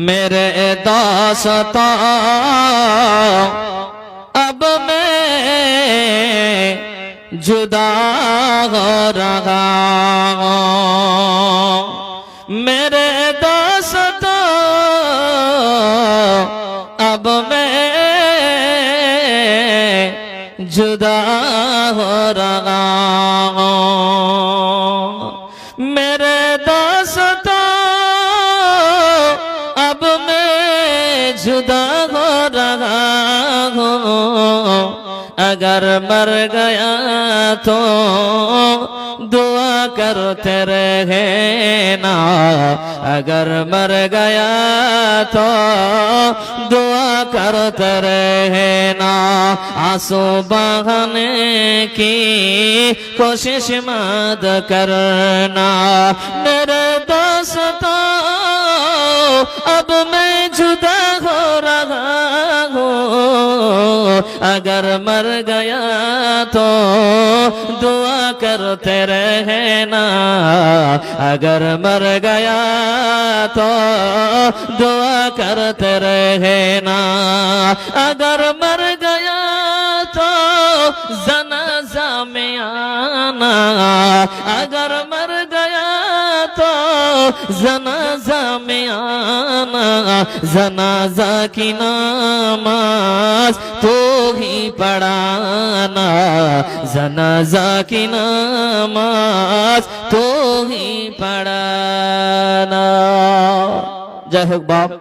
मेरे दोस्तों अब मैं जुदा हो रहा हूँ। मेरे दोस्तों अब मैं जुदा हो रहा हूँ। मेरे दोस्तों अब मैं जुदा हो रहा हूँ। अगर मर गया तो दुआ करते रहना। अगर मर गया तो दुआ करते रहना। आंसू बहाने की कोशिश मत करना। मेरे दोस्तों अब मैं जुदा हो रहा हूँ। अगर मर गया तो दुआ करते रहना। अगर मर गया तो दुआ करते रहना। अगर मर गया तो जनाजा में आना। अगर मर गया तो जनाजा में आना। जनाजा की नमाज तो ही पढ़ाना। जनाजा की नमाज तो ही पढ़ाना। जय हो बाप।